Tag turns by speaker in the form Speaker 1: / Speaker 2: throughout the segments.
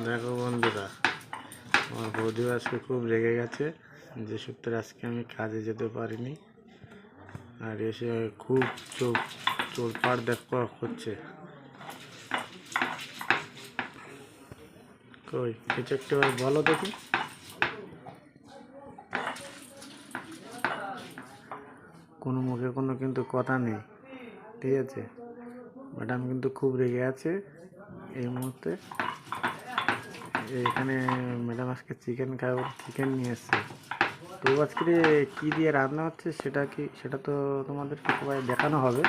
Speaker 1: দেখো বন্ধুরা, আমার বৌদি আজকে খুব রেগে গেছে যে সূত্রে আজকে আমি কাজে যেতে পারিনি। আর এসে খুব চোরপাড় দেখো হচ্ছে। কই কিছু একটু বলো দেখি। কোনো মুখে কোনো কিন্তু কথা নেই, ঠিক আছে? ম্যাডাম কিন্তু খুব রেগে আছে এই মুহূর্তে। এখানে ম্যাডাম আজকে চিকেন খাবো, চিকেন নিয়ে এসছে। তো আজকে কী দিয়ে রান্না হচ্ছে সেটা তো তোমাদেরকে সবাই দেখানো হবে।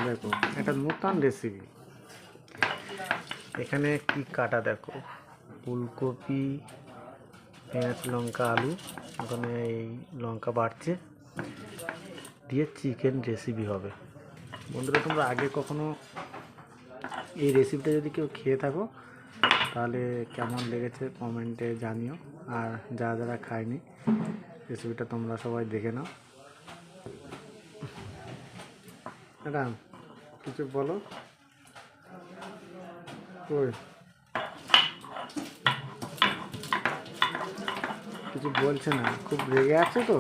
Speaker 1: দেখো, একটা নতুন রেসিপি। এখানে কি কাটা দেখো, ফুলকপি, পেঁয়াজ, লঙ্কা, আলু, ওখানে এই লঙ্কা বাড়ছে দিয়ে চিকেন রেসিপি হবে। বন্ধুরা, তোমরা আগে কখনো এই রেসিপিটা যদি কেউ খেয়ে থাকো তাহলে কেমন লেগেছে কমেন্টে জানিও। আর যারা খায়নি রেসিপিটা তোমরা সবাই দেখে নাও। ম্যাডাম কিছু বলো। ওই কিছু বলছে না, খুব রেগে আছে তো।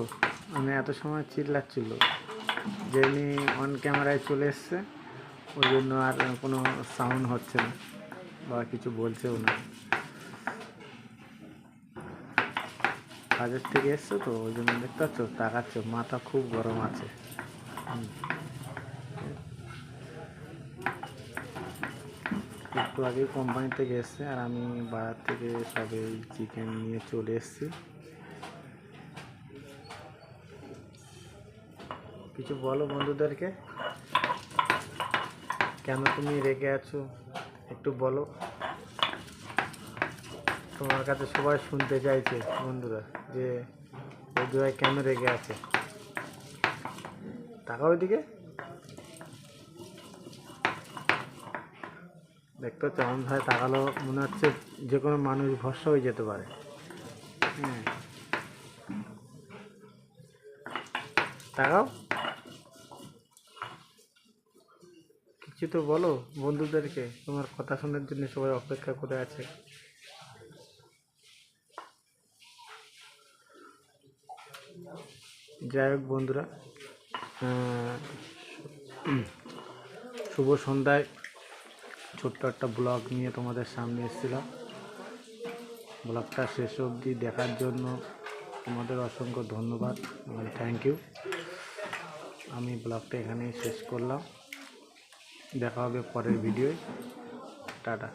Speaker 1: মানে এত সময় চিল্লাচ্ছিল, যেমনি অন ক্যামেরায় চলে এসছে ওই জন্য আর কোনো সাউন্ড হচ্ছে না বা কিছু বলছেও না। কাজের থেকে এসছে তো ওই জন্য দেখতে পাচ্ছ তাকাচ্ছ, মাথা খুব গরম আছে। একটু আগেই কোম্পানি থেকে এসছে আর আমি বাজার থেকে সবে চিকেন নিয়ে চলে এসেছি। কিছু বলো বন্ধুদেরকে, কেন তুমি রেগে আছো একটু বলো। তোমার কাছে সবাই শুনতে চাইছে বন্ধুরা যে বৌদি ভাই কেন রেগে আছে। তাকাও ওইদিকে, দেখতে হচ্ছে এমন ভাই তাকালো মনে হচ্ছে যে কোনো মানুষ ভরসা হয়ে যেতে পারে। হ্যাঁ, তাকাও, কিছু তো বলো বন্ধুদেরকে, তোমার কথা শোনার জন্য সবাই অপেক্ষা করে আছে। যাই হোক বন্ধুরা, শুভ সন্ধ্যায় ছোট্ট একটা ব্লগ নিয়ে তোমাদের সামনে এসেছিলাম। ব্লগটা শেষ অবধি দেখার জন্য তোমাদের অসংখ্য ধন্যবাদ, থ্যাংক ইউ। আমি ব্লগটা এখানেই শেষ করলাম, দেখা হবে পরের ভিডিওয়। টাটা।